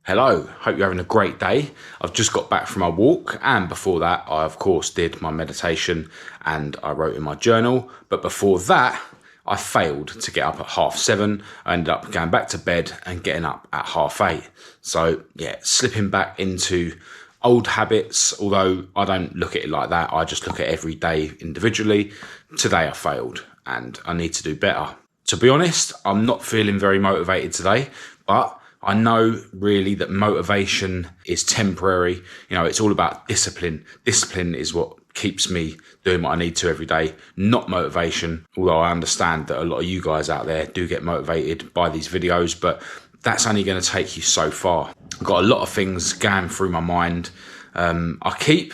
Hello, hope you're having a great day. I've just got back from my walk, and before that I of course did my meditation and I wrote in my journal. But before that I failed to get up at 7:30. I ended up going back to bed and getting up at 8:30. So yeah, slipping back into old habits, although I don't look at it like that. I just look at every day individually. Today I failed and I need to do better. To be honest, I'm not feeling very motivated today, but I know really that motivation is temporary. You know, it's all about discipline. Discipline is what keeps me doing what I need to every day, not motivation. Although I understand that a lot of you guys out there do get motivated by these videos, but that's only going to take you so far. I've got a lot of things going through my mind. I keep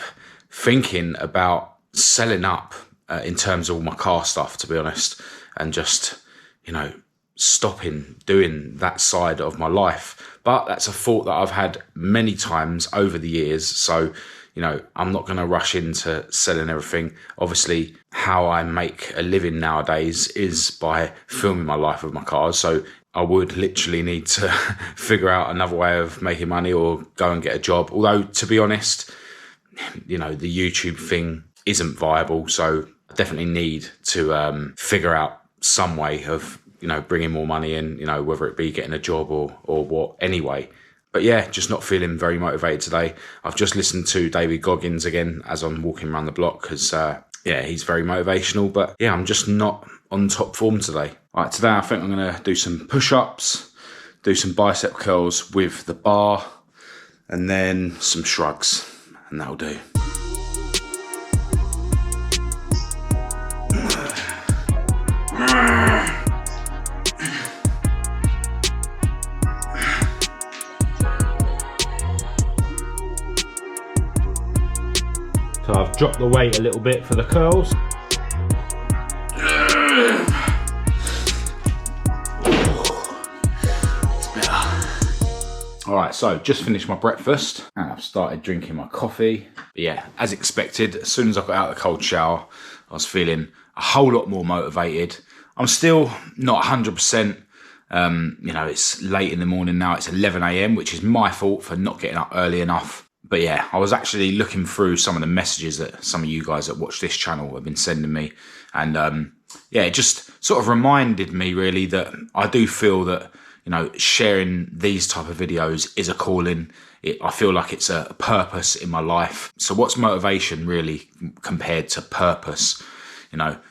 thinking about selling up in terms of all my car stuff, to be honest, and just, stopping doing that side of my life. But that's a thought that I've had many times over the years. So, I'm not going to rush into selling everything. Obviously, how I make a living nowadays is by filming my life with my cars. So I would literally need to figure out another way of making money or go and get a job. Although, to be honest, the YouTube thing isn't viable. So I definitely need to figure out some way of bringing more money in, whether it be getting a job or what anyway. But yeah, just not feeling very motivated today. I've just listened to David Goggins again as I'm walking around the block because, he's very motivational. But yeah, I'm just not on top form today. All right, today I think I'm going to do some push-ups, do some bicep curls with the bar, and then some shrugs, and that'll do. So I've dropped the weight a little bit for the curls. It's better. All right, so just finished my breakfast and I've started drinking my coffee. But yeah, as expected, as soon as I got out of the cold shower, I was feeling a whole lot more motivated. I'm still not 100%. It's late in the morning now. It's 11 a.m, which is my fault for not getting up early enough. But yeah, I was actually looking through some of the messages that some of you guys that watch this channel have been sending me. And it just sort of reminded me really that I do feel that, sharing these type of videos is a calling. I feel like it's a purpose in my life. So what's motivation really compared to purpose?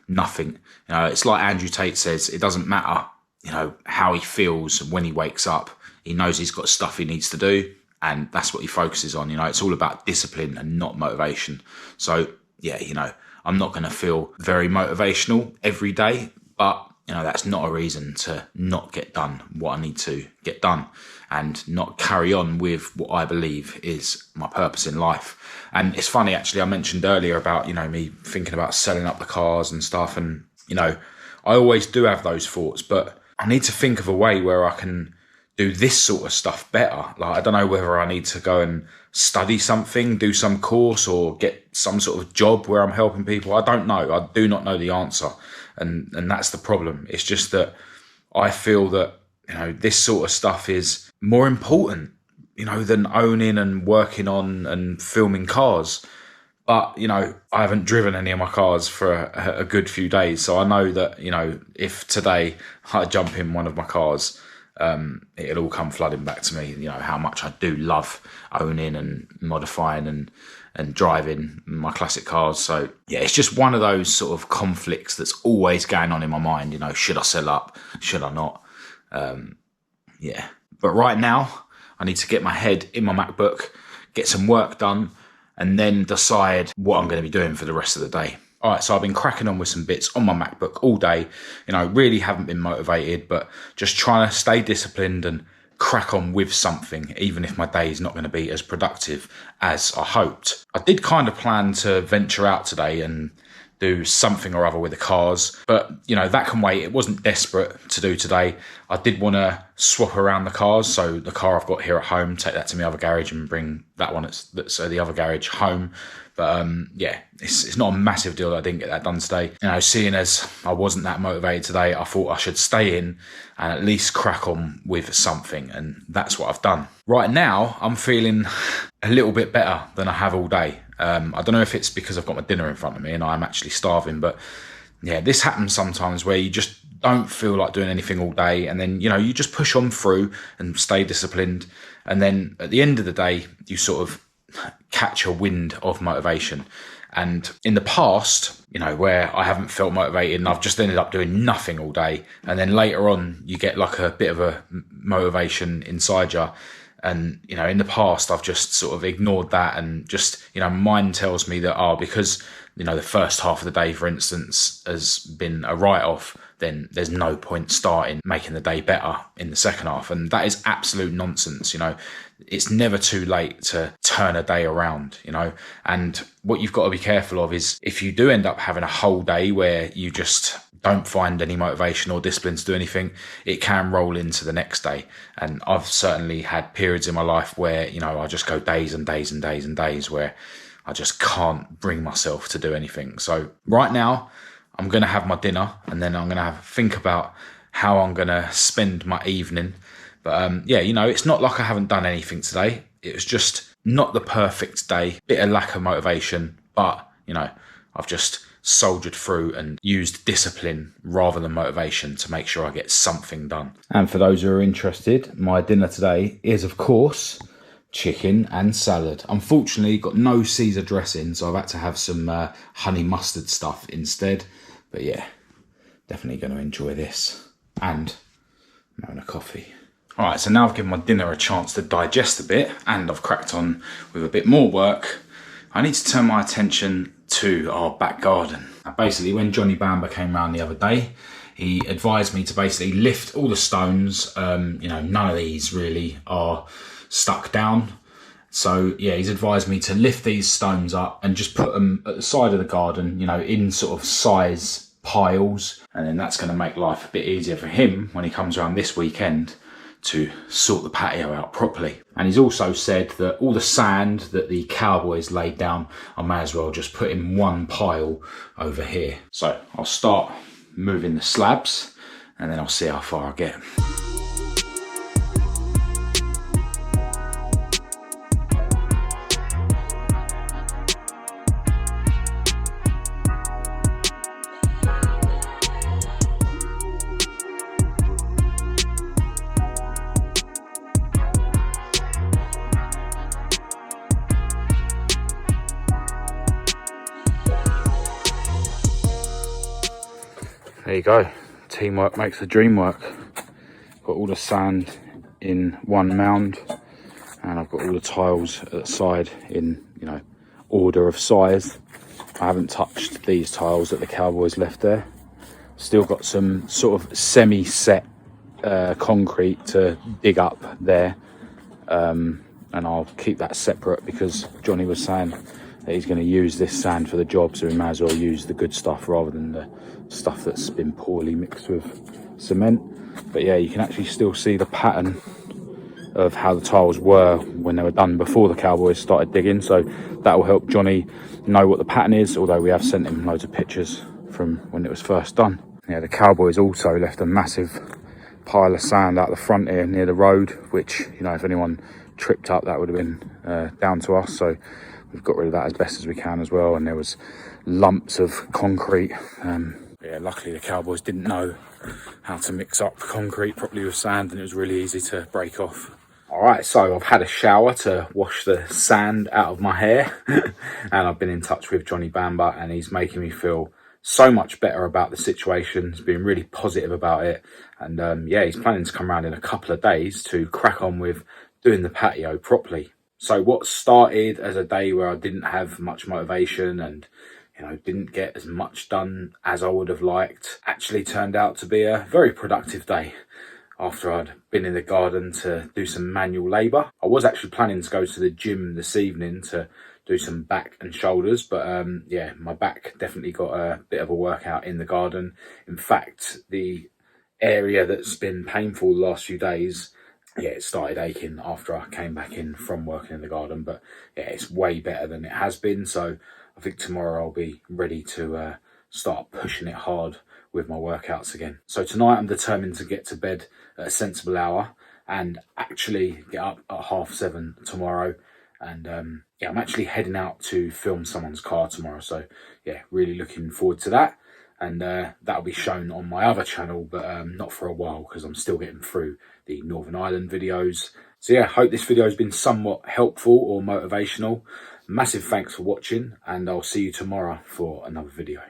Nothing. It's like Andrew Tate says, it doesn't matter, how he feels when he wakes up. He knows he's got stuff he needs to do. And that's what he focuses on. It's all about discipline and not motivation. So, yeah, I'm not going to feel very motivational every day. But, that's not a reason to not get done what I need to get done and not carry on with what I believe is my purpose in life. And it's funny, actually, I mentioned earlier about, me thinking about selling up the cars and stuff. And, I always do have those thoughts. But I need to think of a way where I can do this sort of stuff better. Like, I don't know whether I need to go and study something, do some course or get some sort of job where I'm helping people. I don't know. I do not know the answer. And that's the problem. It's just that I feel that, this sort of stuff is more important, than owning and working on and filming cars. But, I haven't driven any of my cars for a good few days. So I know that, if today I jump in one of my cars, it'll all come flooding back to me, how much I do love owning and modifying and driving my classic cars. So yeah, it's just one of those sort of conflicts that's always going on in my mind. Should I sell up? Should I not? But right now I need to get my head in my MacBook, get some work done, and then decide what I'm going to be doing for the rest of the day. All right, so I've been cracking on with some bits on my MacBook all day. Really haven't been motivated, but just trying to stay disciplined and crack on with something, even if my day is not going to be as productive as I hoped. I did kind of plan to venture out today and do something or other with the cars. But, you know, that can wait. It wasn't desperate to do today. I did want to swap around the cars. So the car I've got here at home, take that to my other garage and bring that one that's the other garage home. But yeah, it's not a massive deal that I didn't get that done today. You know, seeing as I wasn't that motivated today, I thought I should stay in and at least crack on with something. And that's what I've done. Right now, I'm feeling a little bit better than I have all day. I don't know if it's because I've got my dinner in front of me and I'm actually starving, but yeah, this happens sometimes where you just don't feel like doing anything all day, and then, you know, you just push on through and stay disciplined, and then at the end of the day, you sort of catch a wind of motivation. And in the past, you know, where I haven't felt motivated and I've just ended up doing nothing all day, and then later on you get like a bit of a motivation inside you. And, you know, in the past, I've just sort of ignored that and just, you know, mind tells me that, because, you know, the first half of the day, for instance, has been a write-off, then there's no point starting making the day better in the second half. And that is absolute nonsense. You know, it's never too late to turn a day around, you know. And what you've got to be careful of is if you do end up having a whole day where you just don't find any motivation or discipline to do anything, it can roll into the next day. And I've certainly had periods in my life where, you know, I just go days and days and days and days where I just can't bring myself to do anything. So right now, I'm going to have my dinner and then I'm going to think about how I'm going to spend my evening. But yeah, you know, it's not like I haven't done anything today. It was just not the perfect day, bit of lack of motivation, but, you know, I've just soldiered through and used discipline rather than motivation to make sure I get something done. And for those who are interested, my dinner today is, of course, chicken and salad. Unfortunately, got no Caesar dressing, so I've had to have some honey mustard stuff instead. But yeah, definitely going to enjoy this. And I'm having a coffee. All right, so now I've given my dinner a chance to digest a bit and I've cracked on with a bit more work. I need to turn my attention to our back garden. Basically, when Johnny Bamba came round the other day, he advised me to basically lift all the stones. You know, none of these really are stuck down. So yeah, he's advised me to lift these stones up and just put them at the side of the garden, you know, in sort of size piles. And then that's going to make life a bit easier for him when he comes around this weekend to sort the patio out properly. And he's also said that all the sand that the Cowboys laid down, I may as well just put in one pile over here. So I'll start moving the slabs and then I'll see how far I get. There you go, teamwork makes the dream work. Got all the sand in one mound and I've got all the tiles at the side in, you know, order of size. I haven't touched these tiles that the Cowboys left there. Still got some sort of semi-set concrete to dig up there, and I'll keep that separate because Johnny was saying that he's going to use this sand for the job, so we may as well use the good stuff rather than the stuff that's been poorly mixed with cement. But yeah, you can actually still see the pattern of how the tiles were when they were done before the Cowboys started digging, so that will help Johnny know what the pattern is, although we have sent him loads of pictures from when it was first done. Yeah, the Cowboys also left a massive pile of sand out the front here near the road, which, you know, if anyone tripped up, that would have been down to us, so we've got rid of that as best as we can as well. And there was lumps of concrete. Yeah, luckily the Cowboys didn't know how to mix up concrete properly with sand and it was really easy to break off. All right, so I've had a shower to wash the sand out of my hair and I've been in touch with Johnny Bamba and he's making me feel so much better about the situation. He's been really positive about it. And yeah, he's planning to come around in a couple of days to crack on with doing the patio properly. So what started as a day where I didn't have much motivation and, you know, didn't get as much done as I would have liked, actually turned out to be a very productive day after I'd been in the garden to do some manual labour. I was actually planning to go to the gym this evening to do some back and shoulders. But yeah, my back definitely got a bit of a workout in the garden. In fact, the area that's been painful the last few days, yeah, it started aching after I came back in from working in the garden. But yeah, it's way better than it has been. So I think tomorrow I'll be ready to start pushing it hard with my workouts again. So tonight I'm determined to get to bed at a sensible hour and actually get up at 7:30 tomorrow. And yeah, I'm actually heading out to film someone's car tomorrow. So yeah, really looking forward to that. And that'll be shown on my other channel, but not for a while because I'm still getting through the Northern Ireland videos. So yeah, hope this video has been somewhat helpful or motivational. Massive thanks for watching, and I'll see you tomorrow for another video.